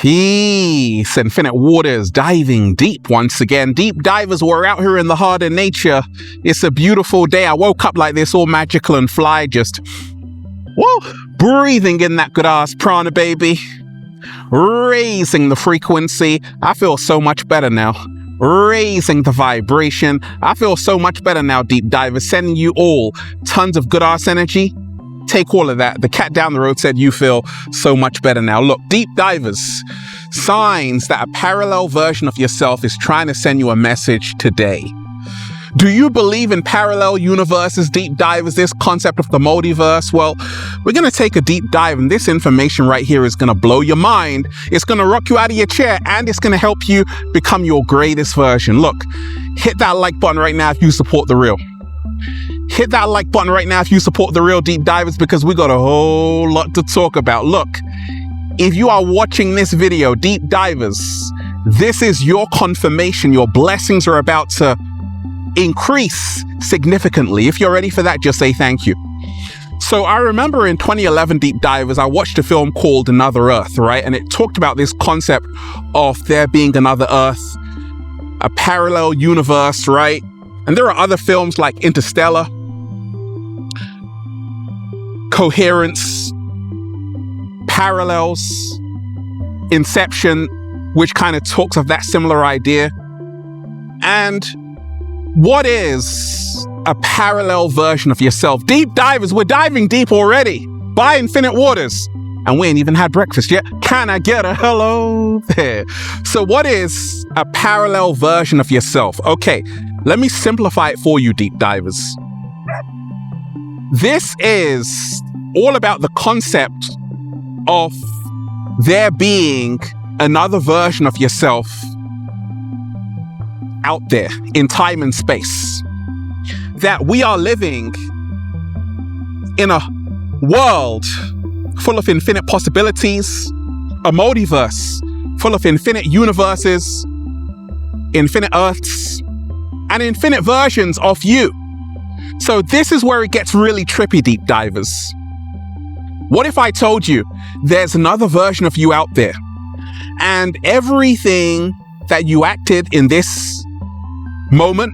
Peace, infinite waters, diving deep once again. Deep divers, we're out here in the heart of nature. It's a beautiful day. I woke up like this, all magical and fly, just, whoa, breathing in that good ass prana, baby. Raising the frequency. I feel so much better now. Raising the vibration. I feel so much better now, deep divers. Sending you all tons of good ass energy. Take all of that. The cat down the road said you feel so much better now. Look, deep divers, signs that a parallel version of yourself is trying to send you a message today. Do you believe in parallel universes, deep divers, this concept of the multiverse? Well, we're going to take a deep dive, and this information right here is going to blow your mind. It's going to rock you out of your chair, and it's going to help you become your greatest version. Look, hit that like button right now if you support the real. Hit that like button right now if you support the real deep divers, because we got a whole lot to talk about. Look, if you are watching this video, deep divers, this is your confirmation. Your blessings are about to increase significantly. If you're ready for that, just say thank you. So I remember in 2011, deep divers, I watched a film called Another Earth, right? And it talked about this concept of there being another Earth, a parallel universe, right? And there are other films like Interstellar, Coherence, Parallels, Inception, which kind of talks of that similar idea. And what is a parallel version of yourself? Deep divers, we're diving deep already. By infinite waters. And we ain't even had breakfast yet. Can I get a hello there? So what is a parallel version of yourself? Okay, let me simplify it for you, deep divers. This is all about the concept of there being another version of yourself out there in time and space. That we are living in a world full of infinite possibilities, a multiverse full of infinite universes, infinite Earths, and infinite versions of you. So this is where it gets really trippy, deep divers. What if I told you there's another version of you out there, and everything that you acted in this moment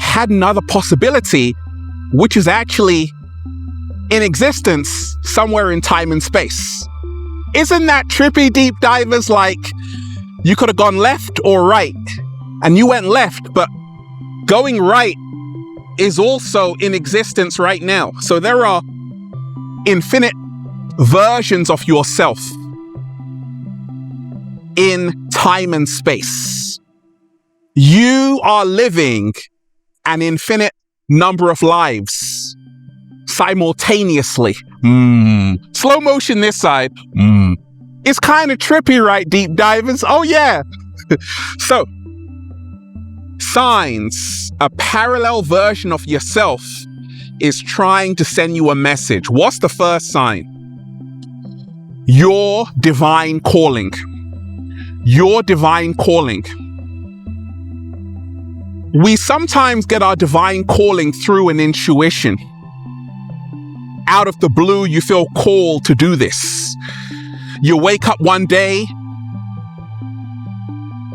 had another possibility, which is actually in existence somewhere in time and space? Isn't that trippy, deep divers? Like, you could have gone left or right, and you went left, but going right is also in existence right now. So there are infinite versions of yourself in time and space. You are living an infinite number of lives simultaneously. Slow motion this side. It's kind of trippy, right, deep divers? Oh yeah. So, signs, a parallel version of yourself is trying to send you a message. What's the first sign? Your divine calling. Your divine calling. We sometimes get our divine calling through an intuition. Out of the blue, you feel called to do this. You wake up one day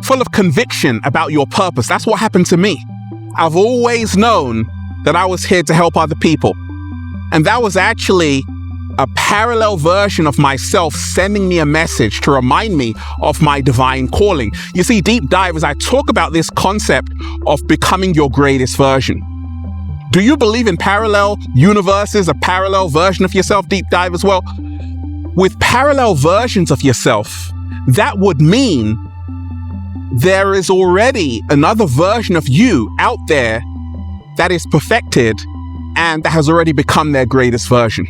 full of conviction about your purpose. That's what happened to me. I've always known that I was here to help other people. And that was actually a parallel version of myself sending me a message to remind me of my divine calling. You see, deep divers, I talk about this concept of becoming your greatest version. Do you believe in parallel universes, a parallel version of yourself, deep divers? Well, with parallel versions of yourself, that would mean there is already another version of you out there that is perfected and that has already become their greatest version.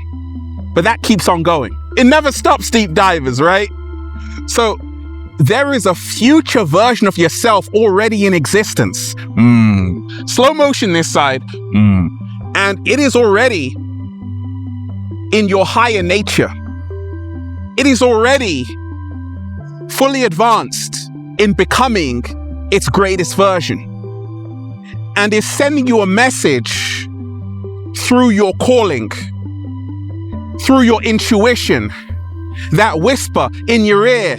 But that keeps on going. It never stops, deep divers, right? So there is a future version of yourself already in existence. Slow motion this side. And it is already in your higher nature. It is already fully advanced in becoming its greatest version. And is sending you a message through your calling, through your intuition, that whisper in your ear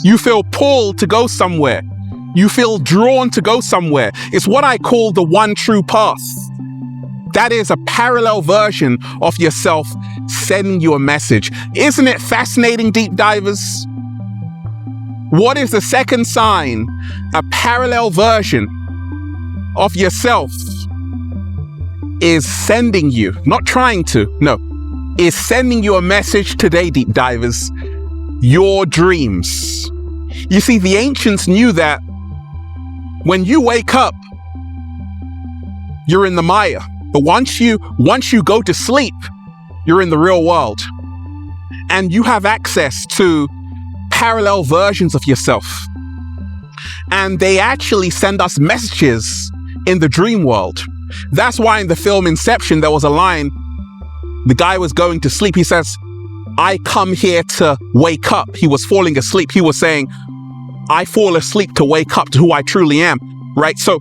You feel pulled to go somewhere. You feel drawn to go somewhere. It's what I call the one true path. That is a parallel version of yourself sending you a message. Isn't it fascinating, deep divers? What is the second sign? A parallel version of yourself is sending you, not trying to, no, is sending you a message today, deep divers. Your dreams. You see, the ancients knew that when you wake up, you're in the Maya. But once you go to sleep, you're in the real world. And you have access to parallel versions of yourself. And they actually send us messages in the dream world. That's why in the film Inception, there was a line, the guy was going to sleep. He says, I come here to wake up. He was falling asleep. He was saying, I fall asleep to wake up to who I truly am, right? So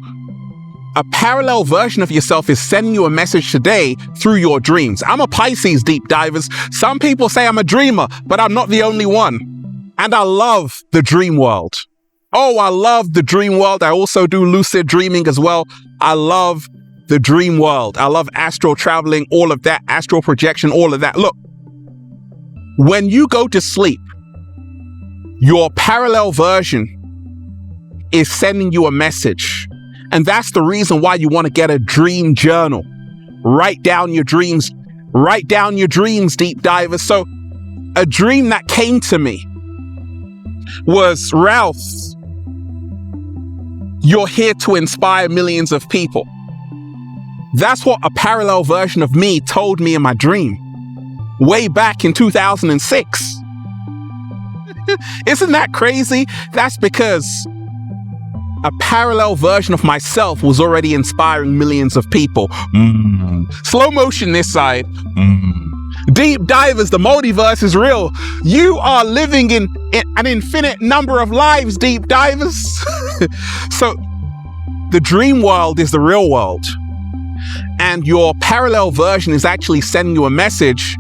a parallel version of yourself is sending you a message today through your dreams. I'm a Pisces, deep divers. Some people say I'm a dreamer, but I'm not the only one. And I love the dream world. Oh, I love the dream world. I also do lucid dreaming as well. I love the dream world. I love astral traveling, all of that, astral projection, all of that. Look, when you go to sleep, your parallel version is sending you a message. And that's the reason why you want to get a dream journal. Write down your dreams. Write down your dreams, deep divers. So a dream that came to me was, Ralph, you're here to inspire millions of people. That's what a parallel version of me told me in my dream way back in 2006. Isn't that crazy? That's because a parallel version of myself was already inspiring millions of people. Slow motion this side. Deep divers, the multiverse is real. You are living in an infinite number of lives, deep divers. So the dream world is the real world. And your parallel version is actually sending you a message,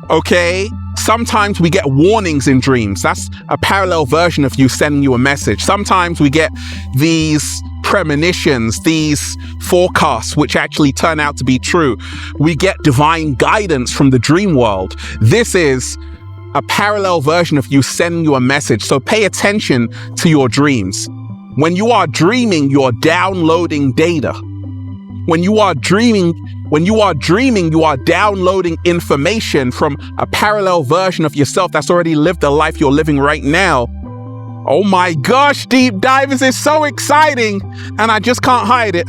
okay? Sometimes we get warnings in dreams. That's a parallel version of you sending you a message. Sometimes we get these premonitions, these forecasts, which actually turn out to be true. We get divine guidance from the dream world. This is a parallel version of you sending you a message. So pay attention to your dreams. When you are dreaming, you're downloading data. When you are dreaming, you are downloading information from a parallel version of yourself that's already lived the life you're living right now. Oh my gosh, deep divers, it's so exciting, and I just can't hide it.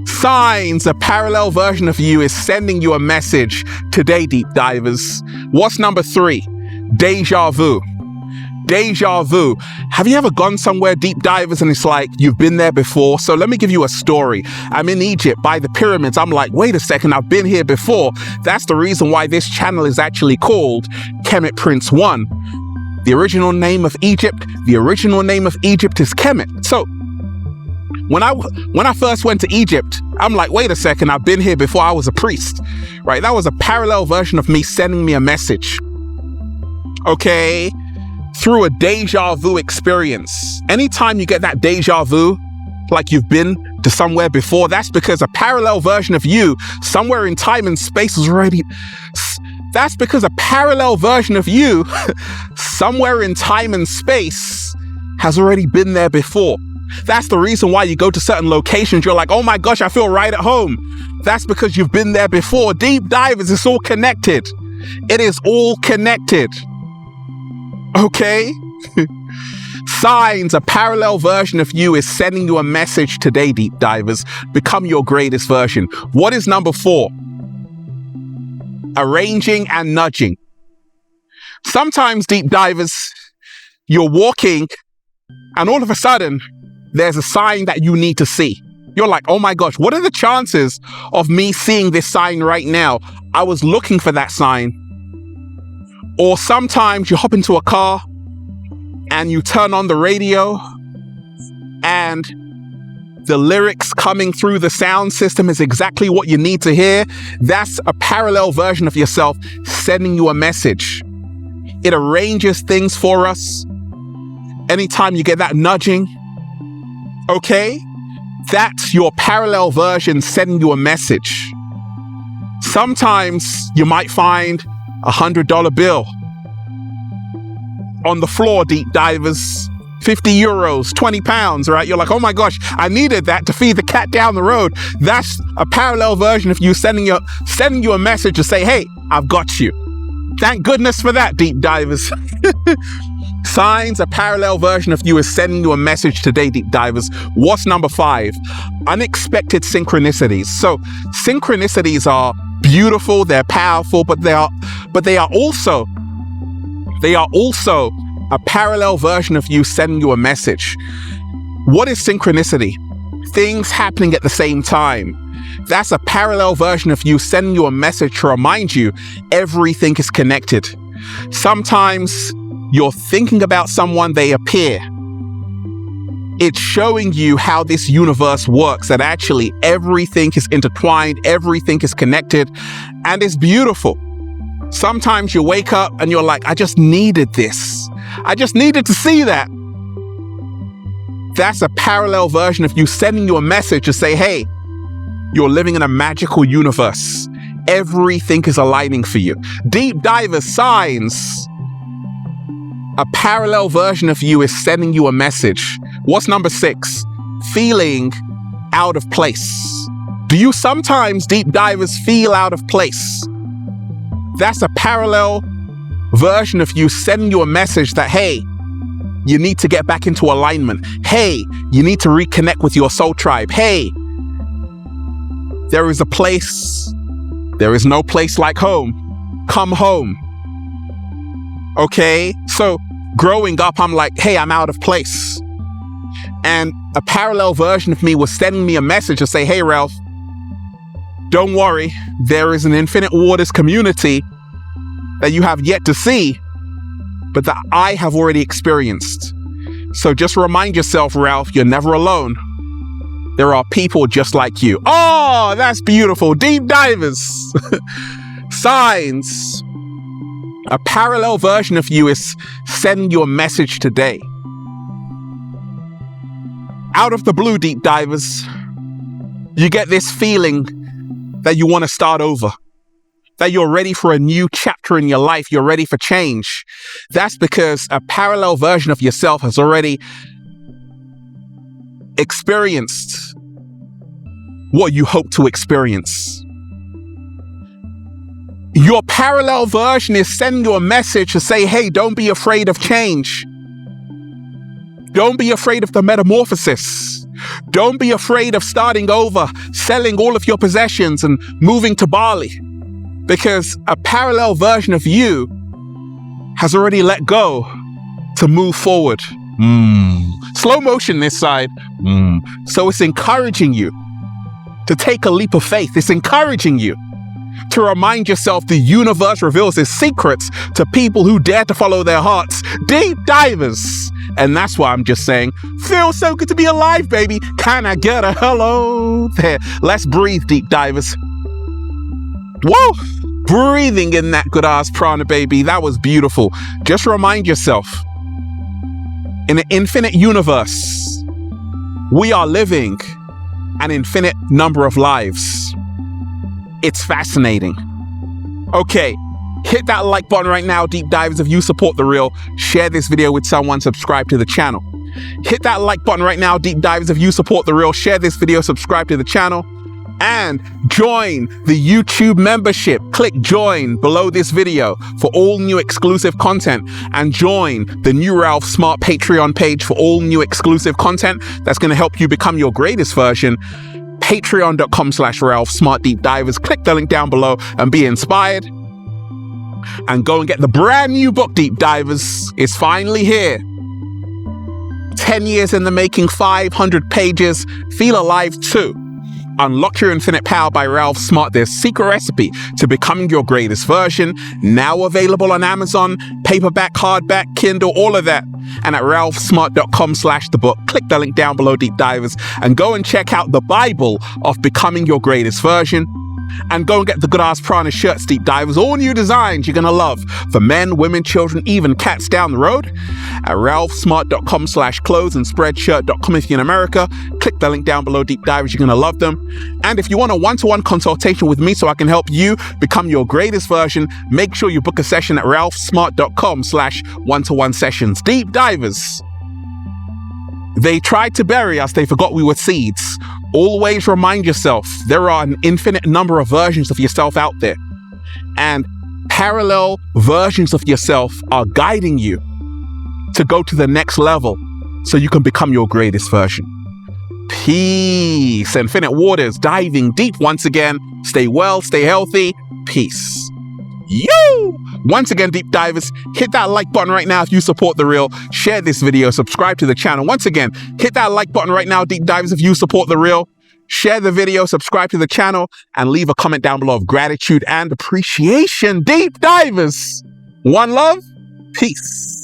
Signs, a parallel version of you is sending you a message today, deep divers. What's number 3? Deja vu. Deja vu. Have you ever gone somewhere, deep divers, and it's like you've been there before? So let me give you a story. I'm in Egypt by the pyramids. I'm like, wait a second, I've been here before. That's the reason why this channel is actually called Kemet Prince 1. The original name of Egypt is Kemet. So when I first went to Egypt, I'm like, wait a second, I've been here before. I was a priest, right? That was a parallel version of me sending me a message. Okay? Through a deja vu experience. Anytime you get that deja vu, like you've been to somewhere before, that's because a parallel version of you somewhere in time and space is already... That's because a parallel version of you somewhere in time and space has already been there before. That's the reason why you go to certain locations, you're like, oh my gosh, I feel right at home. That's because you've been there before. Deep divers, it's all connected. It is all connected. Okay? Signs, a parallel version of you is sending you a message today, deep divers. Become your greatest version. What is number 4? Arranging and nudging. Sometimes, deep divers, you're walking and all of a sudden there's a sign that you need to see. You're like, oh my gosh, what are the chances of me seeing this sign right now? I was looking for that sign. Or sometimes you hop into a car and you turn on the radio and the lyrics coming through the sound system is exactly what you need to hear. That's a parallel version of yourself sending you a message. It arranges things for us. anytime you get that nudging, okay, that's your parallel version sending you a message. Sometimes you might find a $100 bill on the floor, deep divers, 50 euros, 20 pounds, right? You're like, oh my gosh, I needed that to feed the cat down the road. That's a parallel version of you sending you a message to say, hey, I've got you. Thank goodness for that, deep divers. Signs, a parallel version of you is sending you a message today, deep divers. What's number 5? Unexpected synchronicities. So synchronicities are beautiful, they're powerful, but they are also a parallel version of you sending you a message. What is synchronicity? Things happening at the same time. That's a parallel version of you sending you a message to remind you everything is connected. Sometimes you're thinking about someone, they appear. It's showing you how this universe works, that actually everything is intertwined, everything is connected, and it's beautiful. Sometimes you wake up and you're like, I just needed this. I just needed to see that. That's a parallel version of you sending you a message to say, hey, you're living in a magical universe. Everything is aligning for you. Deep diver signs. A parallel version of you is sending you a message. What's number 6? Feeling out of place. Do you sometimes, deep divers, feel out of place? That's a parallel version of you sending you a message that, hey, you need to get back into alignment. Hey, you need to reconnect with your soul tribe. Hey, there is a place. There is no place like home. Come home. Okay? So growing up, I'm like, hey, I'm out of place. And a parallel version of me was sending me a message to say, hey, Ralph, don't worry. There is an Infinite Waters community that you have yet to see, but that I have already experienced. So just remind yourself, Ralph, you're never alone. There are people just like you. Oh, that's beautiful. Deep divers. Signs. A parallel version of you is sending you a message today. Out of the blue, deep divers, you get this feeling that you want to start over, that you're ready for a new chapter in your life. You're ready for change. That's because a parallel version of yourself has already experienced what you hope to experience. Your parallel version is sending you a message to say, hey, don't be afraid of change. Don't be afraid of the metamorphosis. Don't be afraid of starting over, selling all of your possessions and moving to Bali. Because a parallel version of you has already let go to move forward. Slow motion this side. So it's encouraging you to take a leap of faith. It's encouraging you to remind yourself the universe reveals its secrets to people who dare to follow their hearts. Deep divers. And that's why I'm just saying, feels so good to be alive, baby. Can I get a hello there? Let's breathe, deep divers. Whoa! Breathing in that good ass prana, baby. That was beautiful. Just remind yourself, in an infinite universe, we are living an infinite number of lives. It's fascinating. Okay, hit that like button right now, deep divers, if you support the real. Share this video with someone, subscribe to the channel. Hit that like button right now, deep divers, if you support the real. Share this video, subscribe to the channel, and join the YouTube membership. Click join below this video for all new exclusive content, and join the new Ralph Smart Patreon page for all new exclusive content that's going to help you become your greatest version. Patreon.com/Ralph Smart Deep Divers. Click the link down below and be inspired. And go and get the brand new book, Deep Divers. It's finally here. 10 years in the making, 500 pages. Feel alive too. Unlock Your Infinite Power by Ralph Smart, their secret recipe to becoming your greatest version. Now available on Amazon, paperback, hardback, Kindle, all of that. And at ralphsmart.com/thebook. Click the link down below, deep divers, and go and check out the Bible of becoming your greatest version. And go and get the good ass Prana shirts, deep divers, all new designs you're gonna love for men, women, children, even cats down the road at ralphsmart.com/clothes and spreadshirt.com if you're in America. Click the link down below, deep divers, you're gonna love them. And if you want a one-to-one consultation with me so I can help you become your greatest version, make sure you book a session at ralphsmart.com/one-to-one sessions. Deep divers. They tried to bury us, they forgot we were seeds. Always remind yourself there are an infinite number of versions of yourself out there. And parallel versions of yourself are guiding you to go to the next level so you can become your greatest version. Peace. Infinite waters, diving deep once again. Stay well, stay healthy. Peace. You! Once again, deep divers, hit that like button right now if you support the real. Share this video, subscribe to the channel. Once again, hit that like button right now, deep divers, if you support the real. Share the video, subscribe to the channel, and leave a comment down below of gratitude and appreciation. Deep divers, one love, peace.